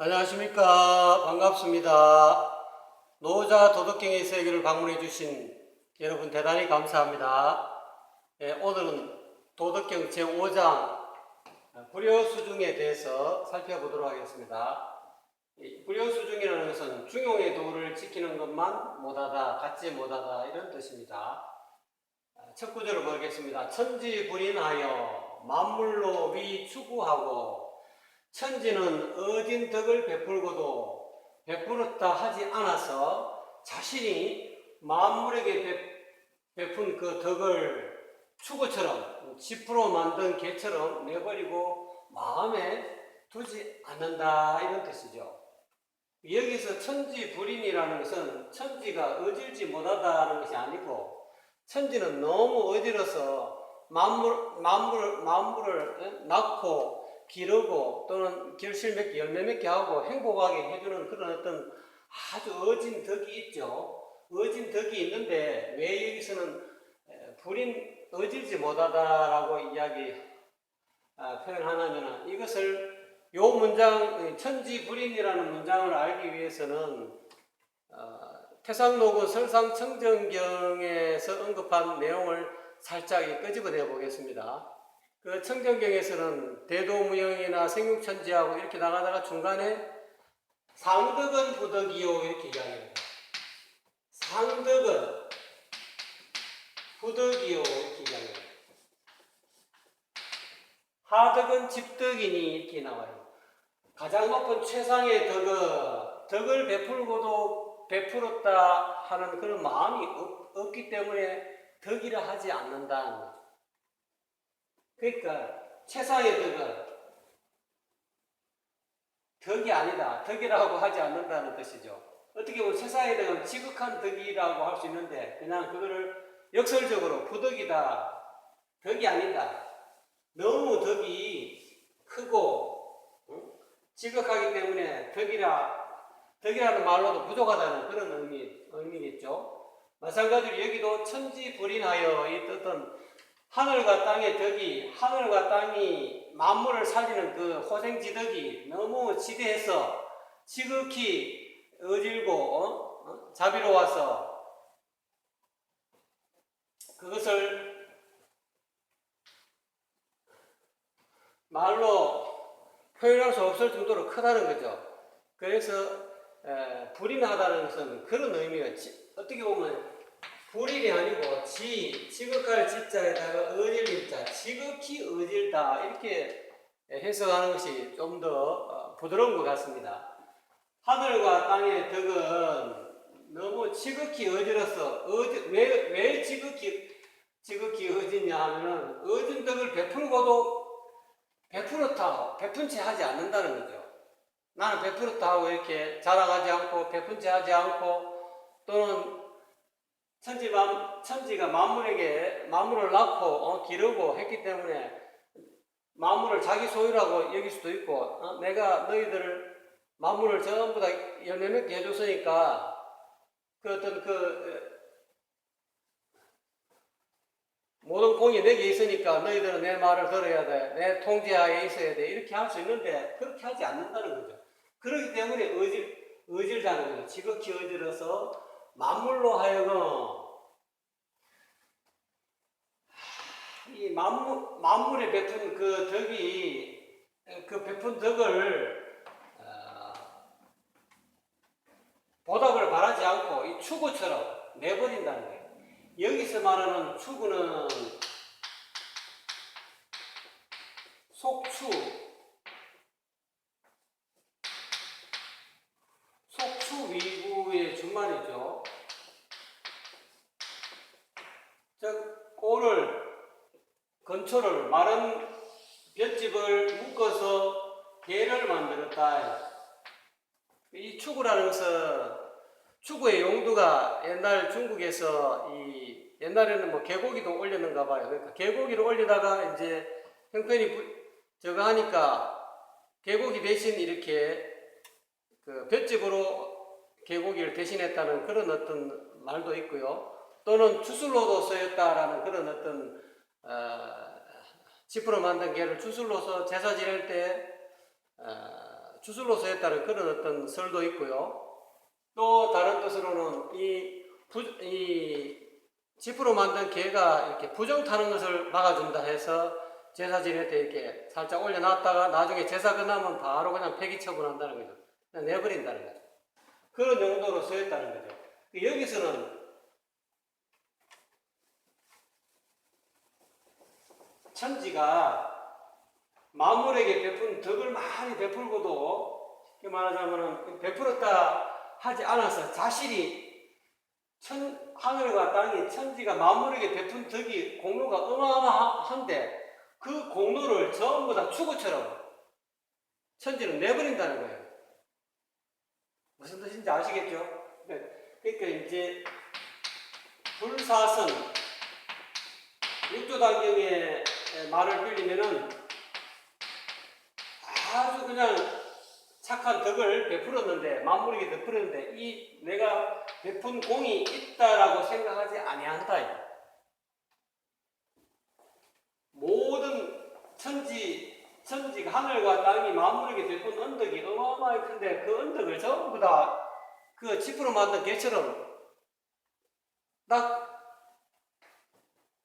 안녕하십니까. 반갑습니다. 노자 도덕경의 세계를 방문해 주신 여러분 대단히 감사합니다. 오늘은 도덕경 제5장 불효수중에 대해서 살펴보도록 하겠습니다. 불효수중이라는 것은 중용의 도를 지키는 것만 못하다, 갖지 못하다 이런 뜻입니다. 첫 구절을 보겠습니다. 천지불인하여 만물로 위 추구하고 천지는 어진 덕을 베풀고도 베풀었다 하지 않아서 자신이 만물에게 베푼 그 덕을 추구처럼 지푸로 만든 개처럼 내버리고 마음에 두지 않는다 이런 뜻이죠. 여기서 천지불인이라는 것은 천지가 어질지 못하다는 것이 아니고 천지는 너무 어지러서 만물을 낳고 기르고 또는 결실 맺게 열매 맺게 하고 행복하게 해주는 그런 어떤 아주 어진 덕이 있죠. 어진 덕이 있는데 왜 여기서는 불인 어질지 못하다라고 표현하냐면 이것을 요 문장 천지불인이라는 문장을 알기 위해서는 태상록은 설상청정경에서 언급한 내용을 살짝 끄집어내 보겠습니다. 그 청정경에서는 대도무용이나 생육천지하고 이렇게 나가다가 중간에 상덕은 부덕이요 이렇게 이야기합니다. 상덕은 부덕이요 이렇게 이야기합니다. 하덕은 집덕이니 이렇게 나와요. 가장 높은 최상의 덕을 베풀고도 베풀었다 하는 그런 마음이 없기 때문에 덕이라 하지 않는다는 거죠. 그러니까 최상의 덕은 덕이 아니다. 덕이라고 하지 않는다는 뜻이죠. 어떻게 보면 최상의 덕은 지극한 덕이라고 할 수 있는데 그냥 그거를 역설적으로 부덕이다. 덕이 아니다. 너무 덕이 크고 지극하기 때문에 덕이라는 말로도 부족하다는 그런 의미겠죠. 마찬가지로 여기도 천지불인하여 이 뜻은 하늘과 땅의 덕이, 하늘과 땅이 만물을 살리는 그 호생지덕이 너무 지대해서 지극히 어질고 자비로워서 그것을 말로 표현할 수 없을 정도로 크다는 거죠. 그래서 불인하다는 것은 그런 의미가 어떻게 보면 불인이 아니고 지극할 지자에다가 어질 일자, 지극히 어질다 이렇게 해석하는 것이 좀 더 부드러운 것 같습니다. 하늘과 땅의 덕은 너무 지극히 어지러서 왜 지극히 어지냐 하면은 어진 덕을 베풀고도 베풀었다 베푼 채 하지 않는다는 거죠. 나는 베풀었다 하고 이렇게 자랑하지 않고 베푼 채 하지 않고 또는 천지가 만물을 낳고 기르고 했기 때문에 만물을 자기 소유라고 여길 수도 있고 내가 너희들을 만물을 전부 다 열매 맺게 해줬으니까 그 어떤 모든 공이 내게 있으니까 너희들은 내 말을 들어야 돼. 내 통제하에 있어야 돼. 이렇게 할 수 있는데 그렇게 하지 않는다는 거죠. 그렇기 때문에 어질다는 거죠. 지극히 어질어서 만물로 하여금 이 만물에 베푼 그 덕이 그 베푼 덕을 보답을 바라지 않고 이 추구처럼 내버린다는 거예요. 여기서 말하는 추구는 속추위구의 준말이죠. 즉 꼴을 건초를 마른 볏짚을 묶어서 개를 만들었다. 이 추구라는 것은 추구의 용도가 옛날 중국에서 옛날에는 뭐 개고기도 올렸는가 봐요. 그러니까 개고기를 올리다가 이제 형편이 저거 하니까 개고기 대신 이렇게 그 볏짚으로 개고기를 대신했다는 그런 어떤 말도 있고요. 또는 주술로도 쓰였다라는 그런 어떤 짚으로 만든 개를 주술로서 제사 지낼 때 주술로서 했다는 그런 어떤 설도 있고요. 또 다른 뜻으로는 이 지프로 만든 개가 이렇게 부정 타는 것을 막아준다 해서 제사 지낼 때 이렇게 살짝 올려놨다가 나중에 제사 끝나면 바로 그냥 폐기 처분한다는 거죠. 그냥 내버린다는 거죠. 그런 용도로 쓰였다는 거죠. 여기서는 천지가 만물에게 베푼 덕을 많이 베풀고도 쉽게 말하자면 베풀었다 하지 않아서 자신이 하늘과 땅이 천지가 만물에게 베푼 덕이 공로가 어마어마한데 그 공로를 전부 다 추구처럼 천지는 내버린다는 거예요. 무슨 뜻인지 아시겠죠? 그러니까 이제 불사선 육조단경의 말을 빌리면은 아주 그냥 착한 덕을 베풀었는데 만물에게 베풀었는데 이 내가 베푼 공이 있다라고 생각하지 아니한다. 모든 천지가 하늘과 땅이 만물에게 베푼 언덕이 어마어마하게 큰데 그 언덕을 전부 다 그 지프로 만든 개처럼 딱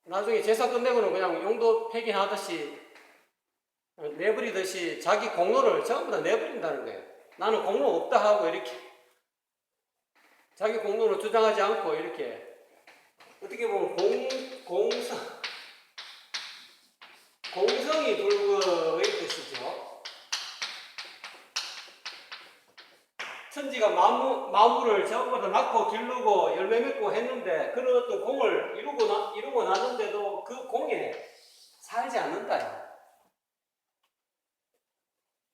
나중에 제사 끝내고는 그냥 용도 폐기하듯이 내버리듯이 자기 공로를 전부 다 내버린다는 거예요. 나는 공로 없다 하고 이렇게 자기 공로를 주장하지 않고 이렇게 어떻게 보면 공성이 불구의 뜻이죠. 천지가 만물을 전부 다 낳고 기르고 열매 맺고 했는데 그런 어떤 공을 이루고 나는데도 그 공에 살지 않는다.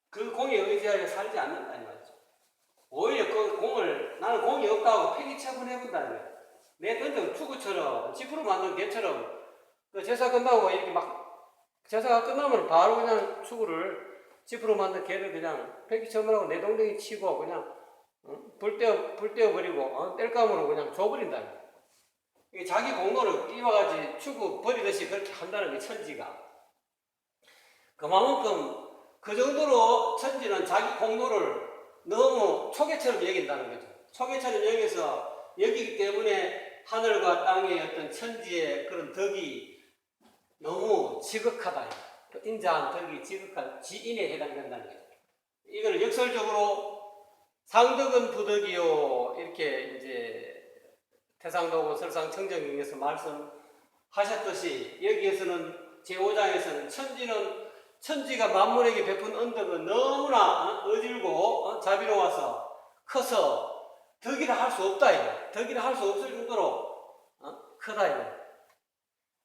그 공에 의지하여 살지 않는다 이 말이죠. 오히려 그 공을 나는 공이 없다고 폐기 처분해본다는 거예요. 내 던져 추구처럼 지프로 만든 개처럼 그 제사 끝나고 이렇게 막 제사가 끝나면 바로 그냥 추구를 지프로 만든 개를 그냥 폐기 처분하고 내 동댕이 치고 그냥 불 떼어버리고 뗄감으로 그냥 줘버린다는 거예요. 이게 자기 공로를 이와 같이 추구 버리듯이 그렇게 한다는 게 천지가. 그만큼 그 정도로 천지는 자기 공로를 너무 초계처럼 여긴다는 거죠. 초계처럼 여기기 때문에 하늘과 땅의 어떤 천지의 그런 덕이 너무 지극하다. 인자한 덕이 지극한 지인에 해당된다는 거죠. 이걸 역설적으로 상덕은 부덕이요 이렇게 이제 태상도고 설상청정경에서 말씀하셨듯이 여기에서는 제5장에서는 천지가 만물에게 베푼 언덕은 너무나 어질고 자비로워서 커서 덕이라 할 수 없다. 덕이라 할 수 없을 정도로 크다.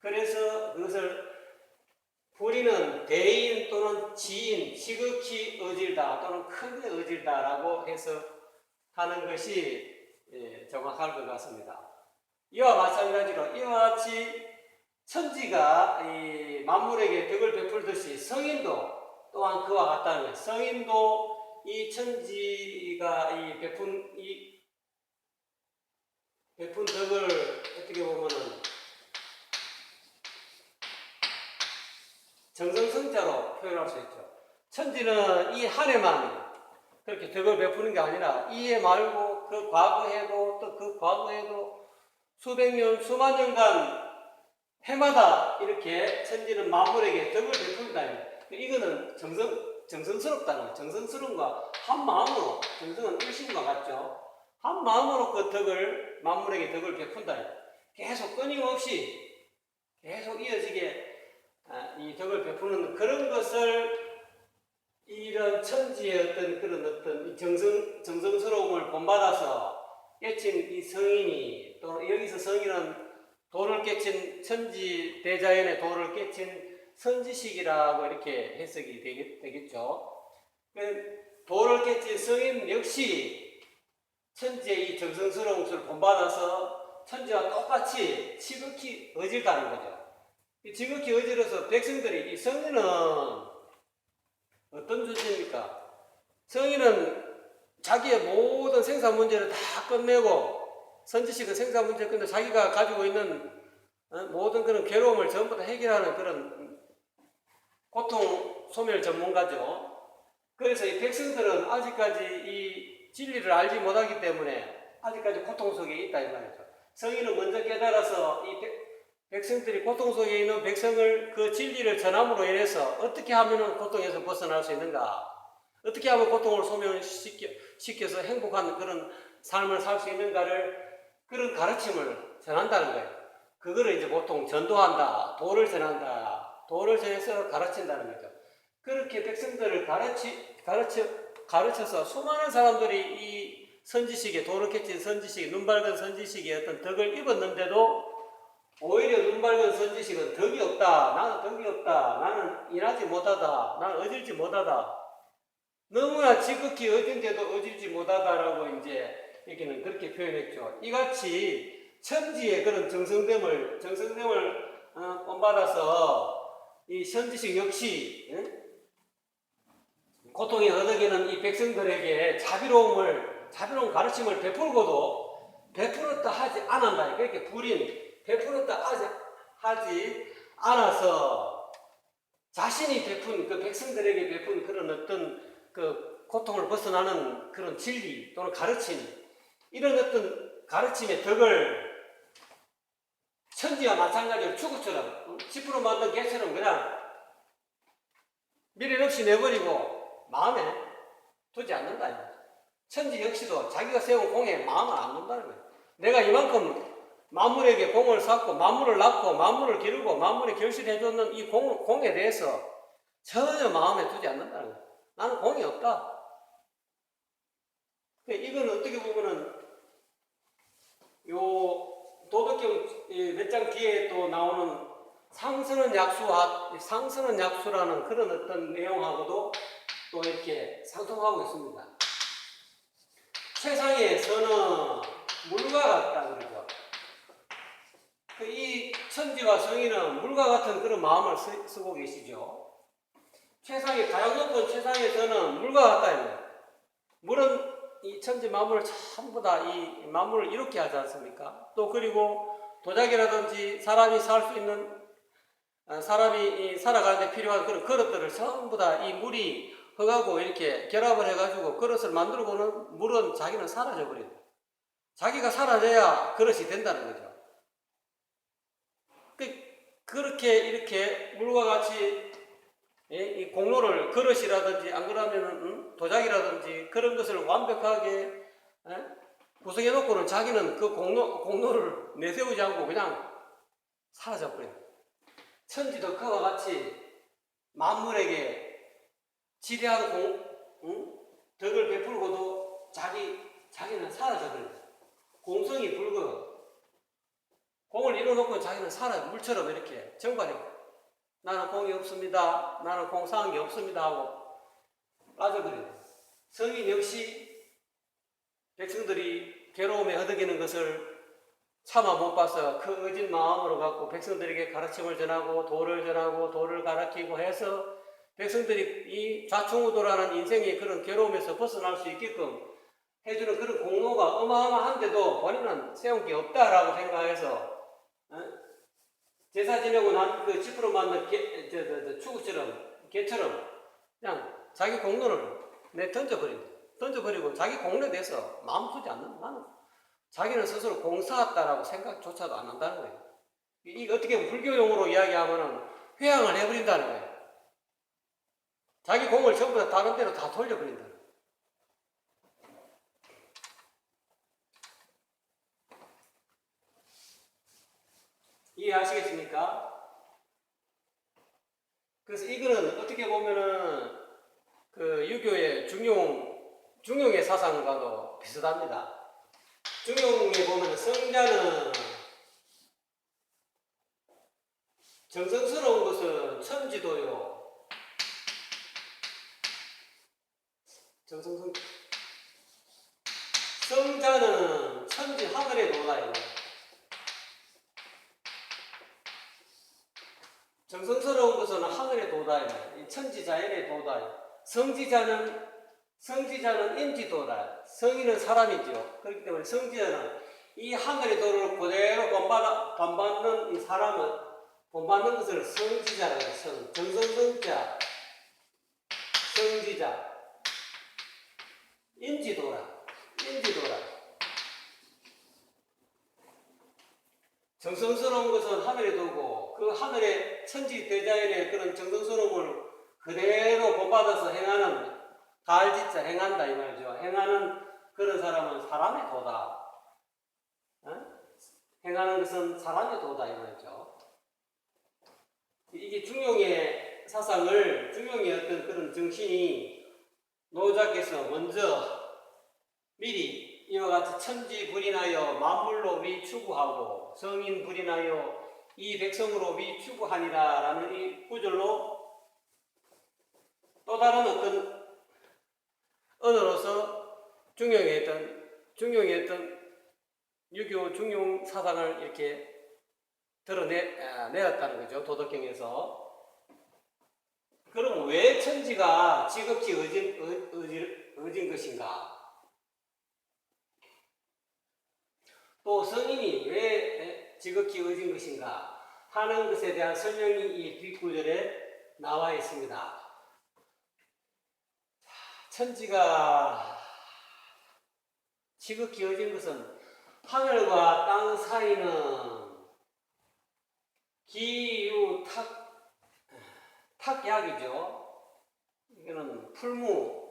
그래서 그것을 불의는 대인 또는 지인, 지극히 어질다 또는 크게 어질다라고 해석하는 것이 정확할 것 같습니다. 이와 마찬가지로 이와 같이 천지가 이 만물에게 덕을 베풀듯이 성인도 또한 그와 같다는 거예요. 성인도 이 천지가 이 베푼 덕을 어떻게 보면은 정성성자로 표현할 수 있죠. 천지는 이 한 해만 그렇게 덕을 베푸는 게 아니라 이 해 말고 그 과거에도 또 그 과거에도 수백 년, 수만 년간 해마다 이렇게 천지는 만물에게 덕을 베푼다. 이거는 정성스럽다는 거예요. 정성스러움과 한 마음으로, 정성은 일심과 같죠. 한 마음으로 그 만물에게 덕을 베푼다. 계속 끊임없이 계속 이어지게 이 덕을 베푸는 그런 것을 이런 천지의 어떤 정성스러움을 본받아서 깨친 이 성인이 또 여기서 성인은 도를 깨친 천지 대자연의 도를 깨친 선지식이라고 이렇게 해석이 되겠죠. 도를 깨친 성인 역시 천지의 이 정성스러운 것을 본받아서 천지와 똑같이 지극히 어질다는 거죠. 지극히 어지러서 백성들이 이 성인은 어떤 존재입니까? 성인은 자기의 모든 생사 문제를 다 끝내고 선지식은 생사 문제를 끝내고 자기가 가지고 있는 모든 그런 괴로움을 전부 다 해결하는 그런 고통 소멸 전문가죠. 그래서 이 백성들은 아직까지 이 진리를 알지 못하기 때문에 아직까지 고통 속에 있다 이 말이죠. 성인은 먼저 깨달아서 이 백성들이 고통 속에 있는 백성을 그 진리를 전함으로 인해서 어떻게 하면 고통에서 벗어날 수 있는가, 어떻게 하면 고통을 소멸시켜서 행복한 그런 삶을 살 수 있는가를, 그런 가르침을 전한다는 거예요. 그거를 이제 보통 전도한다, 도를 전한다, 도를 전해서 가르친다는 거죠. 그렇게 백성들을 가르쳐서 수많은 사람들이 이 선지식에, 도를 캐친 선지식, 눈 밝은 선지식의 어떤 덕을 입었는데도 오히려 눈 밝은 선지식은 덕이 없다, 나는 덕이 없다, 나는 일하지 못하다, 나는 어질지 못하다, 너무나 지극히 어진데도 어질지 못하다라고 이제 여기는 그렇게 표현했죠. 이같이 천지의 그런 정성됨을 본받아서 이 선지식 역시 고통에 허덕이는 이 백성들에게 자비로운 가르침을 베풀고도 베풀었다 하지 않았다. 그렇게 베풀었다 하지 않아서 자신이 베푼, 그 백성들에게 베푼 그런 어떤 그 고통을 벗어나는 그런 진리 또는 가르침, 이런 어떤 가르침의 덕을 천지와 마찬가지로 축구처럼, 지푸로 만든 개처럼 그냥 미련 없이 내버리고 마음에 두지 않는다. 천지 역시도 자기가 세운 공에 마음을 안 둔다는 거예요. 내가 이만큼 만물에게 공을 쌓고 만물을 낳고 만물을 기르고 만물이 결실해줬는 이 공에 대해서 전혀 마음에 두지 않는다는 거예요. 나는 공이 없다. 이건 어떻게 보면은 요 도덕경 몇 장 뒤에 또 나오는 상선은 약수라는 그런 어떤 내용하고도 또 이렇게 상통하고 있습니다. 최상의 선은 물과 같다 그러죠. 이 천지와 성인은 물과 같은 그런 마음을 쓰고 계시죠. 가장 높은 최상의 선은 물과 같다. 물은 이 천지 만물을 전부 다 이 만물을 이롭게 하지 않습니까? 또 그리고 도자기라든지 사람이 살아가는데 필요한 그런 그릇들을 전부 다 이 물이 흙하고 이렇게 결합을 해가지고 그릇을 만들고는 물은 자기는 사라져버린다. 자기가 사라져야 그릇이 된다는 거죠. 그렇게 이렇게 물과 같이 이 공로를, 그릇이라든지 안 그러면은 도자기라든지 그런 것을 완벽하게 구성해 놓고는 자기는 그 공로를 내세우지 않고 그냥 사라져 버린다. 천지도 그와 같이 만물에게 지대한 덕을 베풀고도 자기는 사라져 버린다. 공성이 불고 공을 이뤄놓고 자기는 물처럼 이렇게 정발해요. 나는 공이 없습니다. 나는 공상한 게 없습니다 하고 빠져버려요. 성인 역시 백성들이 괴로움에 허덕이는 것을 차마 못 봐서 그 어진 마음으로 갖고 백성들에게 가르침을 전하고 도를 가르치고 해서 백성들이 이 좌충우돌하는 인생의 그런 괴로움에서 벗어날 수 있게끔 해주는 그런 공로가 어마어마한데도 본인은 세운 게 없다라고 생각해서 제사 지내고 난 그 지푸로 만든 개처럼 그냥 자기 공로를 던져버리고 자기 공로에 대해서 마음 쓰지 않는다. 자기는 스스로 공사했다라고 생각조차도 안 한다는 거예요. 이게 어떻게 보면 불교용어로 이야기하면은 회항을 해버린다는 거예요. 자기 공을 전부 다 다른 데로 다 돌려버린다. 이해하시겠습니까? 그래서 이거는 어떻게 보면은 그 유교의 중용의 사상과도 비슷합니다. 중용에 보면 성자는 정성스러운 것은 천지도요. 성자는 천지 하늘의 도다요. 정성스러운 것은 하늘의 도다요. 천지 자연의 도다요. 성지자는 인지도다. 성인은 사람이죠. 그렇기 때문에 성지자는 이 하늘의 도를 그대로 본받는 이 사람은 본받는 것을 성지자라고 해요. 정성성자, 성지자. 인지도라. 정성스러운 것은 하늘에 두고 그 하늘의 천지대자연의 그런 정성스러움을 그대로 본받아서 행하는 가을짓자 행한다 이 말이죠. 행하는 그런 사람은 사람의 도다. 행하는 것은 사람의 도다 이 말이죠. 이게 중용의 사상을 중용의 어떤 그런 정신이 노자께서 먼저 미리 이와 같이 천지불인하여 만물로 위추구하고 성인불인하여 이 백성으로 위추구하니라 라는 이 구절로 또 다른 어떤 언어로서 중용의 어떤 유교 중용 사상을 이렇게 드러내었다는 거죠. 도덕경에서. 그럼 왜 천지가 지극히 의진 것인가? 또 성인이 왜 지극히 의진 것인가 하는 것에 대한 설명이 이 뒷구절에 나와 있습니다. 천지가 지극히 의진 것은 하늘과 땅 사이는 기유 탁약이죠. 이거는 풀무.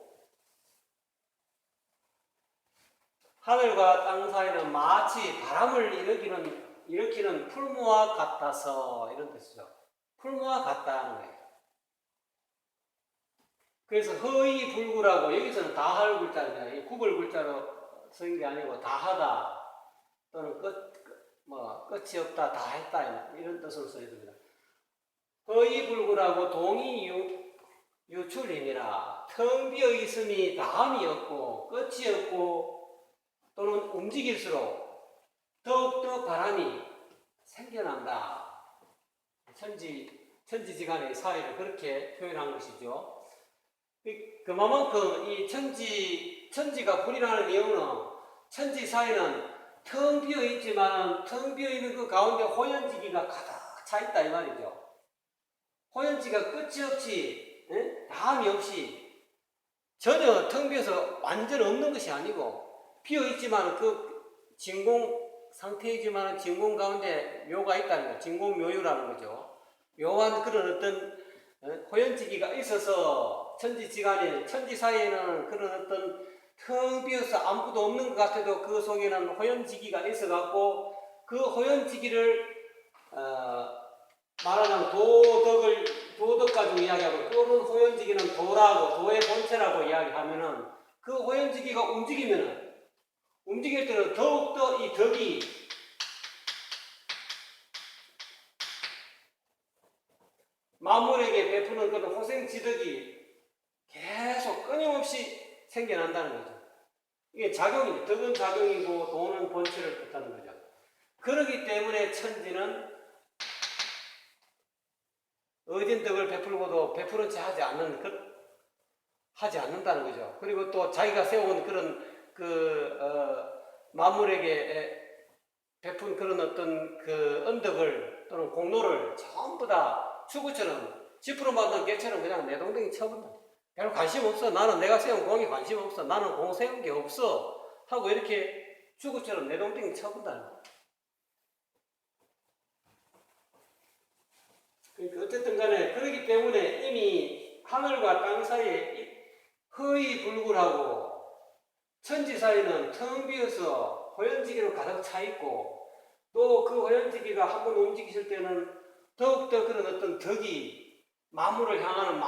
하늘과 땅 사이는 마치 바람을 일으키는 풀무와 같아서 이런 뜻이죠. 풀무와 같다는 거예요. 그래서 허이불구라고 여기서는 다할 글자입니다. 구글 글자로 쓴 게 아니고 다하다 또는 끝이 없다, 다했다 이런 뜻으로 써야 됩니다. 허이불구라고 동이 유출이니라. 텅 비어 있음이 다함이 없고 끝이 없고 또는 움직일수록 더욱더 바람이 생겨난다. 천지지간의 사이를 그렇게 표현한 것이죠. 그만큼 이 천지가 불이라는 이유는 천지 사이는 텅 비어 있지만 텅 비어 있는 그 가운데 호연지기가 가득 차 있다 이 말이죠. 호연지기가 끝이 없이 다함이 없이 전혀 텅 비어서 완전 없는 것이 아니고 비어 있지만 그 진공 상태이지만 진공 가운데 묘가 있다는 거죠. 진공 묘유라는 거죠. 묘한 그런 어떤 호연지기가 있어서 천지 사이에는 그런 어떤 텅 비어서 아무것도 없는 것 같아도 그 속에는 호연지기가 있어갖고 그 호연지기를 말하자면 도덕 가지고 이야기하고 그런 호연지기는 도라고 도의 본체라고 이야기하면은 그 호연지기가 움직일 때는 더욱더 이 덕이 만물에게 베푸는 그런 호생지덕이 계속 끊임없이 생겨난다는 거죠. 이게 작용입니다. 덕은 작용이고 도는 본체를 뜻하는 거죠. 그렇기 때문에 천지는 의진 덕을 베풀고도 베푸는 채 하지 않는다는 거죠. 그리고 또 자기가 세운 그런 만물에게 베푼 그런 어떤 그 언덕을 또는 공로를 전부 다 추구처럼 지푸로 만든 개처럼 그냥 내동댕이 쳐본다. 별 관심 없어. 나는 내가 세운 공에 관심 없어. 나는 공 세운 게 없어. 하고 이렇게 추구처럼 내동댕이 쳐본다는 거야. 그러니까 어쨌든 간에 그렇기 때문에 이미 하늘과 땅 사이에 허이불굴하고 천지 사이는 텅 비어서 호연지기로 가득 차 있고 또 그 호연지기가 한번 움직이실 때는 더욱더 그런 어떤 덕이 만물을 향하는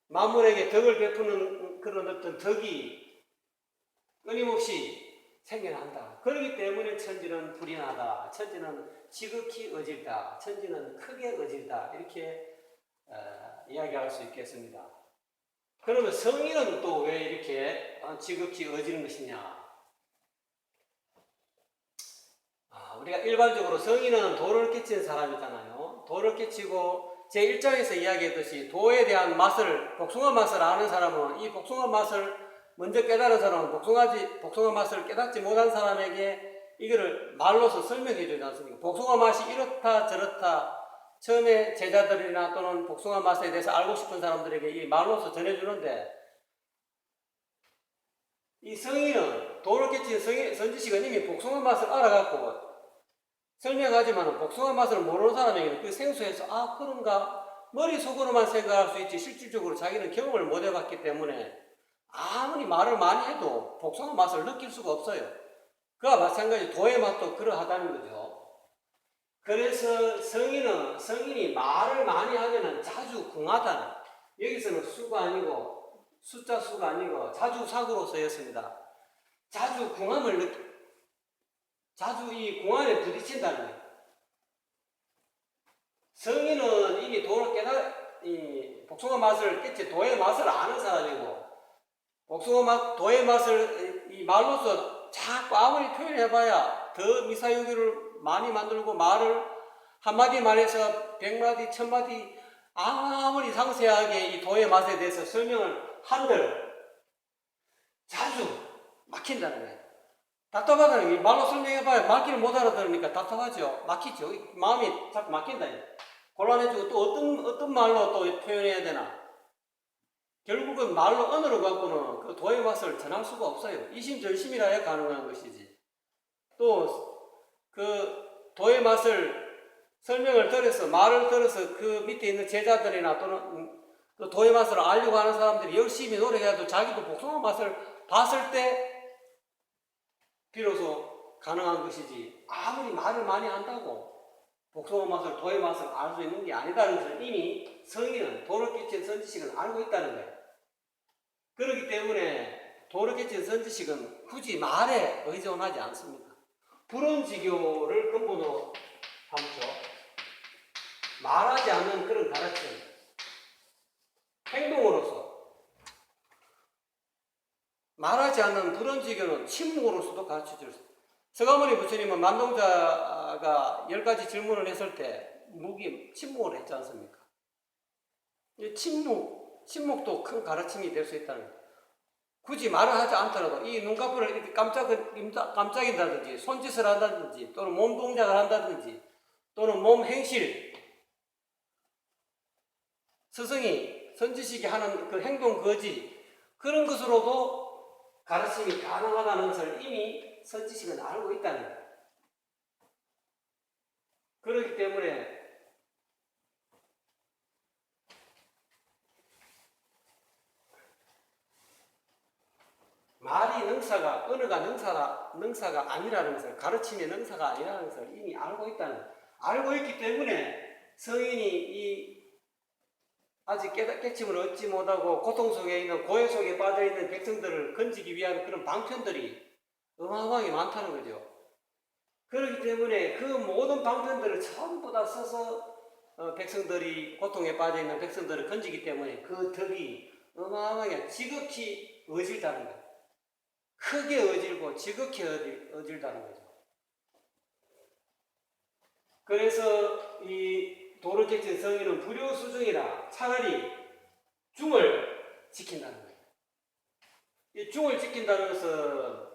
만물에게 덕을 베푸는 그런 어떤 덕이 끊임없이 생겨난다. 그렇기 때문에 천지는 불이 나다. 천지는 지극히 어질다. 천지는 크게 어질다. 이렇게 이야기할 수 있겠습니다. 그러면 성인은 또 왜 이렇게 지극히 어지는 것이냐? 우리가 일반적으로 성인은 도를 끼친 사람이잖아요. 도를 끼치고 제1장에서 이야기했듯이 도에 대한 맛을, 복숭아 맛을 아는 사람은 이 복숭아 맛을 먼저 깨달은 사람은 복숭아 맛을 깨닫지 못한 사람에게 이거를 말로서 설명해 주지 않습니까? 복숭아 맛이 이렇다 저렇다 처음에 제자들이나 또는 복숭아 맛에 대해서 알고 싶은 사람들에게 이 말로서 전해주는데 이 성인은 도를 깨친 선지식은 이미 복숭아 맛을 알아갖고 설명하지만 복숭아 맛을 모르는 사람에게는 그 생소해서 아 그런가 머릿속으로만 생각할 수 있지 실질적으로 자기는 경험을 못 해봤기 때문에 아무리 말을 많이 해도 복숭아 맛을 느낄 수가 없어요. 그와 마찬가지 도의 맛도 그러하다는 거죠. 그래서 성인이 말을 많이 하면은 자주 궁하다는, 여기서는 수가 아니고 숫자 수가 아니고 자주 사구로 쓰였습니다. 자주 궁함을 자주 이 궁함에 부딪힌다는 거예요. 성인은 이미 도를 이 복숭아 맛을 깨치 도의 맛을 아는 사람이고, 복숭아 맛 도의 맛을 이 말로서 자꾸 아무리 표현해봐야 더 미사여기를 많이 만들고 말을 한마디 말해서 100마디 1000마디 아무리 상세하게 이 도의 맛에 대해서 설명을 한들 자주 막힌다는 거예요. 답답하다는 게 말로 설명해봐야 막기를 못 알아들으니까 답답하죠. 막히죠. 마음이 자꾸 막힌다. 곤란해지고 또 어떤 말로 또 표현해야 되나. 결국은 말로 언어로 갖고는 그 도의 맛을 전할 수가 없어요. 이심전심이라 해야 가능한 것이지. 또 그 도의 맛을 설명을 들어서 말을 들어서 그 밑에 있는 제자들이나 또는 그 도의 맛을 알려고 하는 사람들이 열심히 노력해도 자기도 복숭아 맛을 봤을 때 비로소 가능한 것이지 아무리 말을 많이 한다고 복숭아 맛을 도의 맛을 알 수 있는 게 아니다는 것을 이미 성인은 도를 깨친 선지식은 알고 있다는 거예요. 그렇기 때문에 도를 깨친 선지식은 굳이 말에 의존하지 않습니다. 불언지교를 근본으로 삼죠. 말하지 않는 그런 가르침, 행동으로서 말하지 않는 불언지교는 침묵으로서도 가르쳐줄 수 있습니다. 서가모니 부처님은 만동자가 10가지 질문을 했을 때 침묵을 했지 않습니까? 침묵도 큰 가르침이 될 수 있다는 거예요. 굳이 말을 하지 않더라도 이 눈꺼풀을 이렇게 깜짝인다든지 손짓을 한다든지 또는 몸 동작을 한다든지 또는 몸 행실, 스승이 선지식이 하는 그 행동 거지 그런 것으로도 가르침이 가능하다는 것을 이미 선지식은 알고 있다는 거예요. 그렇기 때문에 말이 능사가, 언어가 능사가 아니라는 것을, 가르침의 능사가 아니라는 것을 이미 알고 있다는 거예요. 알고 있기 때문에 성인이 아직 깨침을 얻지 못하고 고통 속에 있는 고해 속에 빠져있는 백성들을 건지기 위한 그런 방편들이 어마어마하게 많다는 거죠. 그렇기 때문에 그 모든 방편들을 전부 다 써서 백성들이 고통에 빠져있는 백성들을 건지기 때문에 그 덕이 어마어마하게 지극히 어질다는 거예요. 크게 어질고 지극히 어질다는 거죠. 그래서 이 도를 깨친 성인은 불효수중이라 차라리 중을 지킨다는 거예요. 이 중을 지킨다는 것은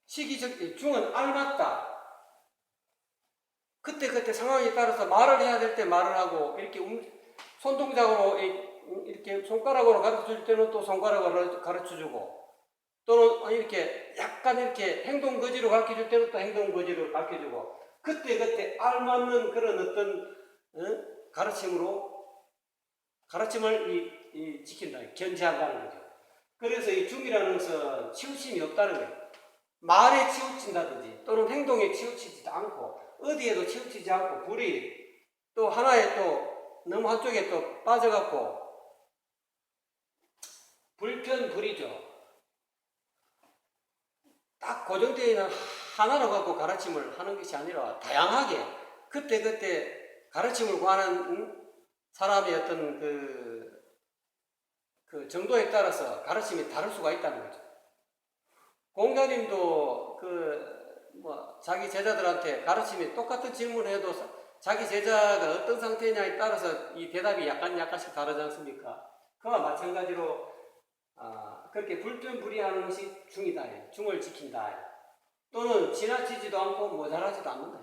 시기적, 중은 알맞다. 그때 상황에 따라서 말을 해야 될 때 말을 하고 이렇게 손동작으로 이렇게 손가락으로 가르쳐줄 때는 또 손가락으로 가르쳐주고 또는 이렇게 약간 이렇게 행동 거지로 가르쳐줄 때는 또 행동 거지로 가르쳐주고 그때 알맞는 그런 어떤 가르침을 지킨다, 견지한다는 거죠. 그래서 이 중이라는 것은 치우침이 없다는 거예요. 말에 치우친다든지 또는 행동에 치우치지도 않고 어디에도 치우치지 않고 불이 또 하나에 또 너무 한쪽에 또 빠져갖고 불편불이죠. 딱 고정되어 있는 하나로 갖고 가르침을 하는 것이 아니라 다양하게 그때 가르침을 구하는 사람의 어떤 그 정도에 따라서 가르침이 다를 수가 있다는 거죠. 공자님도 자기 제자들한테 가르침이 똑같은 질문을 해도 자기 제자가 어떤 상태냐에 따라서 이 대답이 약간씩 다르지 않습니까? 그와 마찬가지로 그렇게 불편불이하는 것이 중이다. 중을 지킨다. 또는 지나치지도 않고 모자라지도 않는다.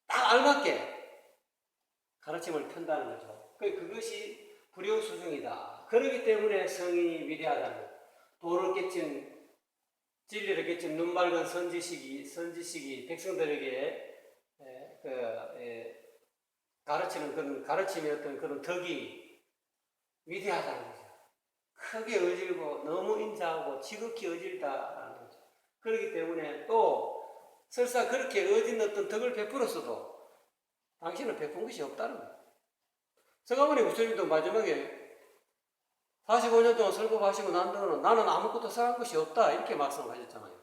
딱 알맞게 가르침을 편다는 거죠. 그것이 불효수중이다. 그렇기 때문에 성인이 위대하다는 거예요. 도를 깨친 진리를 깨친 눈 밝은 선지식이 백성들에게 가르치는 그런 가르침의 어떤 그런 덕이 위대하다는 거죠. 크게 어질고 너무 인자하고 지극히 어질다라는 거죠. 그렇기 때문에 또 설사 그렇게 어진 어떤 덕을 베풀었어도 당신은 베푼 것이 없다는 거예요. 서가모니 부처님도 마지막에 45년 동안 설법하시고 난 다음에 나는 아무것도 쌓은 것이 없다 이렇게 말씀을 하셨잖아요.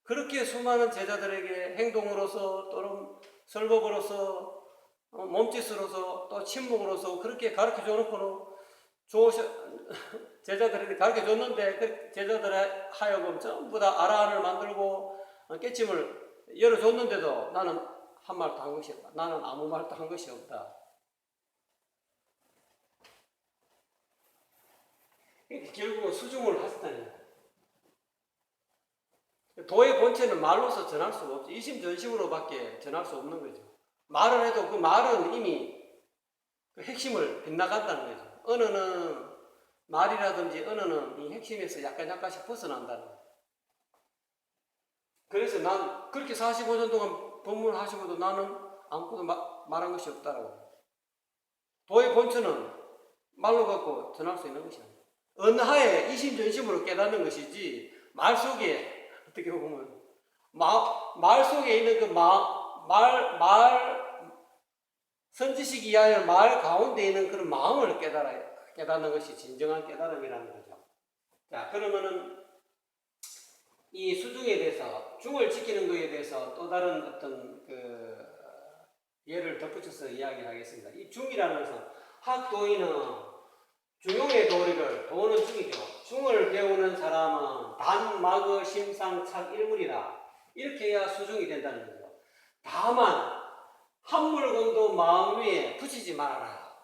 그렇게 수많은 제자들에게 행동으로서 또는 설법으로서 몸짓으로서 또 침묵으로서 그렇게 가르쳐줘 놓고는 제자들에게 가르쳐줬는데 그 제자들의 하여금 전부 다 아라한을 만들고 깨침을 열어줬는데도 나는 한 말도 한 것이 없다. 나는 아무 말도 한 것이 없다. 결국은 수중을 하셨다니. 도의 본체는 말로서 전할 수가 없죠. 이심전심으로밖에 전할 수 없는 거죠. 말을 해도 그 말은 이미 그 핵심을 빗나간다는 거죠. 언어는 말이라든지 언어는 이 핵심에서 약간씩 벗어난다는 거죠. 그래서 난 그렇게 45년 동안 법문을 하시고도 나는 아무것도 말한 것이 없다라고. 도의 본체는 말로 갖고 전할 수 있는 것이 아니에요. 언하에 이심전심으로 깨닫는 것이지 말 속에 어떻게 보면 말 속에 있는 그 선지식 이하의 말 가운데 있는 그런 마음을 깨닫는 것이 진정한 깨달음이라는 거죠. 자, 그러면은 이 수중에 대해서 중을 지키는 것에 대해서 또 다른 어떤 그 예를 덧붙여서 이야기를 하겠습니다. 이 중이라는 것은 학도인은 중용의 도리를, 도는 중이죠. 중을 배우는 사람은 단, 마거, 심상, 착, 일물이라 이렇게 해야 수중이 된다는 거죠. 다만 한 물건도 마음 위에 붙이지 말아라.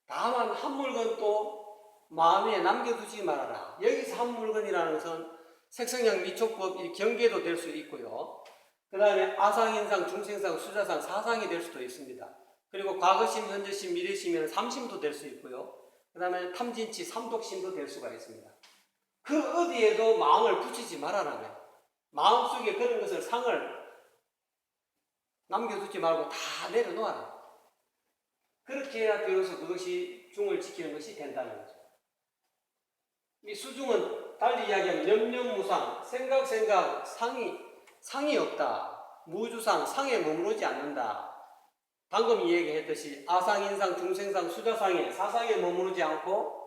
다만 한 물건도 마음 위에 남겨두지 말아라. 여기서 한 물건이라는 것은 색성양 미촉법 경계도 될 수 있고요. 그 다음에 아상인상, 중생상, 수자상, 사상이 될 수도 있습니다. 그리고 과거심, 현재심, 미래심에는 삼심도 될 수 있고요. 그 다음에 탐진치, 삼독심도 될 수가 있습니다. 그 어디에도 마음을 붙이지 말아라며. 마음속에 그런 것을 상을 남겨두지 말고 다 내려놓아라. 그렇게 해야 비로소 그것이 중을 지키는 것이 된다는 거죠. 이 수중은 달리 이야기하면 염려무상, 생각, 상이 없다. 무주상, 상에 머무르지 않는다. 방금 얘기했듯이 아상, 인상, 중생상, 수자상에, 사상에 머무르지 않고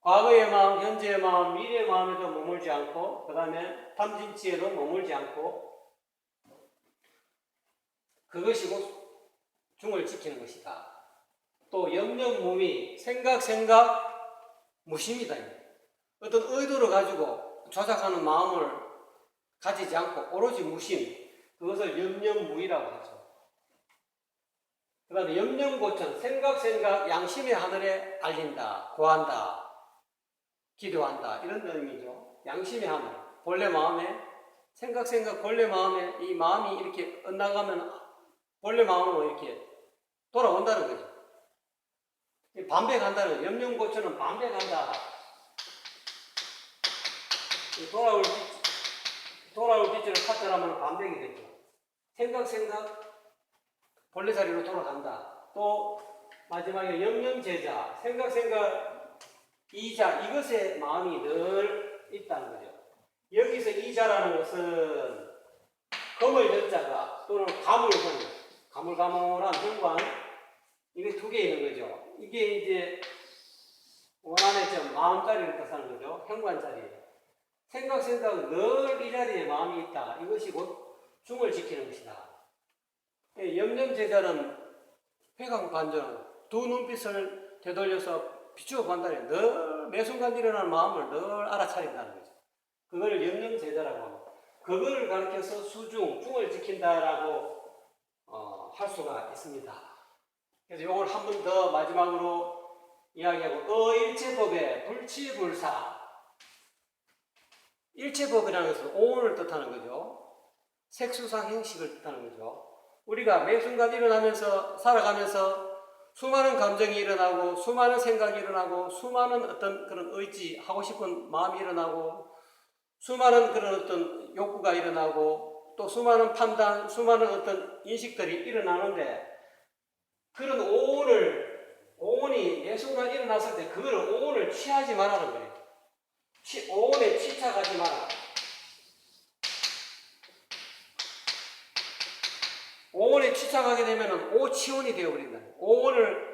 과거의 마음, 현재의 마음, 미래의 마음에도 머물지 않고 그 다음에 탐진치에도 머물지 않고 그것이 곧 중을 지키는 것이다. 또 염려무미, 생각, 무심이다. 어떤 의도를 가지고 조작하는 마음을 가지지 않고 오로지 무심, 그것을 염려무의라고 하죠. 그 다음에 염려고천, 생각, 양심의 하늘에 알린다, 구한다, 기도한다 이런 의미죠. 양심의 하늘, 본래 마음에 생각, 본래 마음에 이 마음이 이렇게 엇나가면 본래 마음으로 이렇게 돌아온다는 거죠. 반백한다는 거죠. 염려고천은 반백한다. 돌아올 빛을 카트라면 반백이 되죠. 생각, 본래 자리로 돌아간다. 또 마지막에 염념제자, 생각, 이자, 이것에 마음이 늘 있다는 거죠. 여기서 이자라는 것은 검을 현자가 또는 가물가물한 현관, 이게 두 개 있는 거죠. 이게 이제 원한의 마음자리를 뜻하는 거죠. 현관자리. 생각은 늘 이 자리에 마음이 있다. 이것이 곧 중을 지키는 것이다. 염념제자는 회광반전, 두 눈빛을 되돌려서 비추어 본다니 늘 매순간 일어나는 마음을 늘 알아차린다는 거죠. 그걸 염념제자라고 합니다. 그걸 가르쳐서 중을 지킨다라고 할 수가 있습니다. 그래서 이걸 한 번 더 마지막으로 이야기하고 어일체법의 불치불사. 일체법이라는 것은 오온을 뜻하는 거죠. 색수상 행식을 뜻하는 거죠. 우리가 매 순간 일어나면서 살아가면서 수많은 감정이 일어나고 수많은 생각이 일어나고 수많은 어떤 그런 의지, 하고 싶은 마음이 일어나고 수많은 그런 어떤 욕구가 일어나고 또 수많은 판단, 수많은 어떤 인식들이 일어나는데 그런 오온이 매 순간 일어났을 때 그거를 오온을 취하지 말라는 거예요. 오온에 취착하지 마라. 오온에 취착하게 되면 오치온이 되어버린다. 오온을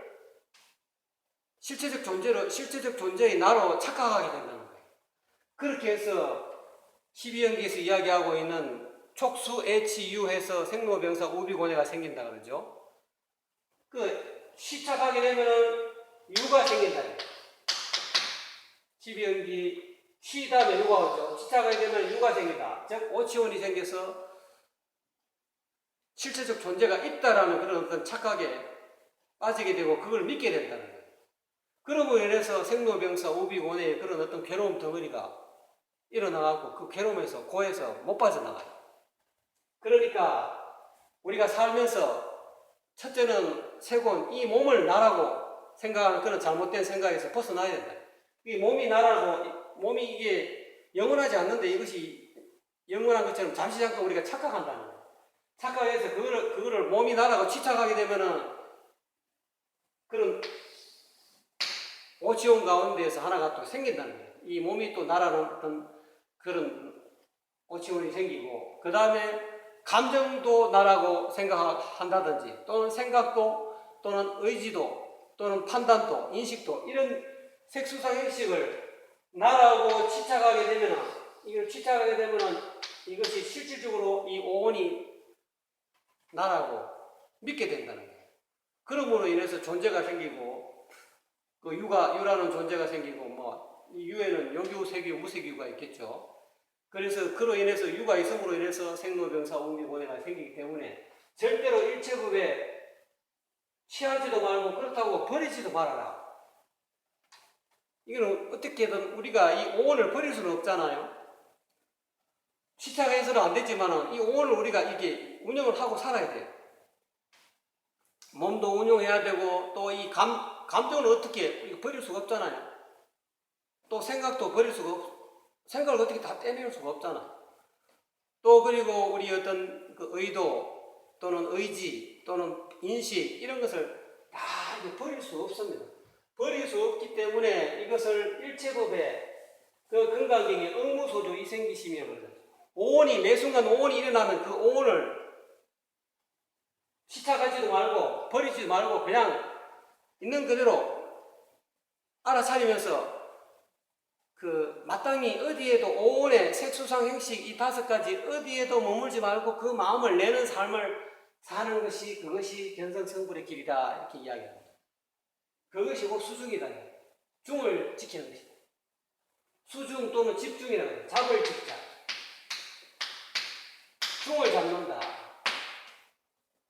실체적 존재의 나로 착각하게 된다는 거예요. 그렇게 해서 12연기에서 이야기하고 있는 촉수 HU해서 생로병사 우비고뇌가 생긴다 그러죠. 그 취착하게 되면은 유가 생긴다. 12연기 취 다음에 유가 오죠. 취착하게 되면 유가 생긴다. 즉 오치온이 생겨서 실체적 존재가 있다라는 그런 어떤 착각에 빠지게 되고 그걸 믿게 된다는 거예요. 그러므로 인해서 생로병사 우비고뇌의 그런 어떤 괴로움 덩어리가 일어나고 그 괴로움에서 고에서 못 빠져나가요. 그러니까 우리가 살면서 첫째는 세곤 이 몸을 나라고 생각하는 그런 잘못된 생각에서 벗어나야 된다. 이 몸이 나라고 몸이 이게 영원하지 않는데 이것이 영원한 것처럼 잠시 잠깐 우리가 착각한다는 거예요. 착각해서 그거를 몸이 나라고 취착하게 되면은 그런 오치온 가운데에서 하나가 또 생긴다는 거예요. 이 몸이 또 나라는 어떤 그런 오치온이 생기고 그 다음에 감정도 나라고 생각한다든지 또는 생각도 또는 의지도 또는 판단도 인식도 이런 색수상 형식을 나라고 취착하게 되면은 이걸 취착하게 되면은 이것이 실질적으로 이 오온이 나라고 믿게 된다는 거예요. 그러므로 인해서 존재가 생기고 그 유라는 존재가 생기고 뭐 유에는 요규, 세규, 무세규가 있겠죠. 그래서 그로 인해서 유가 있음으로 인해서 생로병사 우비고뇌가 생기기 때문에 절대로 일체급에 취하지도 말고 그렇다고 버리지도 말아라. 이거는 어떻게든 우리가 이 오온을 버릴 수는 없잖아요. 취착해서는 안 되지만은 이 오온을 우리가 이게 운영을 하고 살아야 돼요. 몸도 운용해야 되고 또 이 감정을 어떻게 버릴 수가 없잖아요. 또 생각도 버릴 수가 생각을 어떻게 다 떼낼 수가 없잖아. 또 그리고 우리 어떤 그 의도 또는 의지 또는 인식 이런 것을 다 버릴 수 없습니다. 버릴 수 없기 때문에 이것을 일체법의 그 건강경의 응무소조 이생기심이라고 그러죠. 오온이 매 순간 오온이 일어나면 그 오온을 시착하지도 말고 버리지도 말고 그냥 있는 그대로 알아차리면서 그 마땅히 어디에도 오온의 색수상 형식 이 5가지 어디에도 머물지 말고 그 마음을 내는 삶을 사는 것이 그것이 견성성불의 길이다 이렇게 이야기합니다. 그것이 곧 수중이다. 중을 지키는 것이다. 수중 또는 집중이라고 해요. 잡을 집자. 중을 잡는다.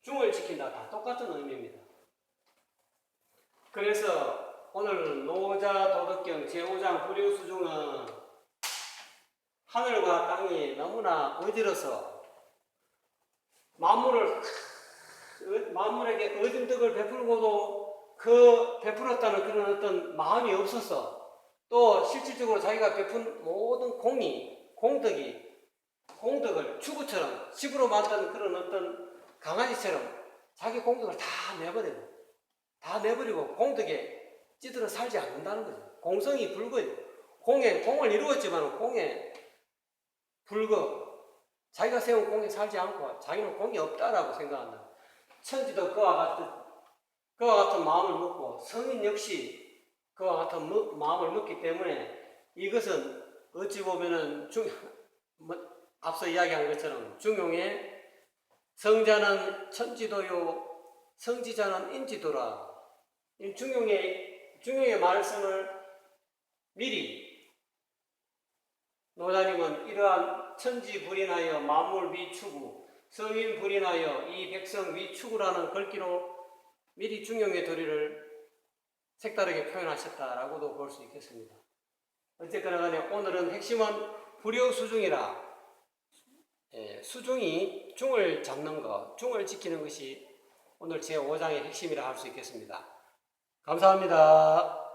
중을 지킨다. 다 똑같은 의미입니다. 그래서 오늘 노자도덕경 제5장 불효수중은 하늘과 땅이 너무나 어지러서 만물에게 어진덕을 베풀고도 그 베풀었다는 그런 어떤 마음이 없어서 또 실질적으로 자기가 베푼 모든 공덕을 추구처럼 집으로 만든 그런 어떤 강아지처럼 자기 공덕을 다 내버리고 공덕에 찌들어 살지 않는다는 거죠. 공성이 불거예요. 공을 이루었지만 공에 불거. 자기가 세운 공에 살지 않고 자기는 공이 없다라고 생각한다. 천지도 그와 같은 마음을 먹고 성인 역시 그와 같은 마음을 먹기 때문에 이것은 어찌 보면은 앞서 이야기한 것처럼 중용의 성자는 천지도요 성지자는 인지도라. 이 중용의 말씀을 미리 노자님은 이러한 천지불인하여 만물 미추구 성인불인하여 이 백성 미추구라는 글귀로 미리 중용의 도리를 색다르게 표현하셨다라고도 볼 수 있겠습니다. 어쨌거나 간에 오늘은 핵심은 불효수중이라 수중이 중을 잡는 것, 중을 지키는 것이 오늘 제5장의 핵심이라 할 수 있겠습니다. 감사합니다.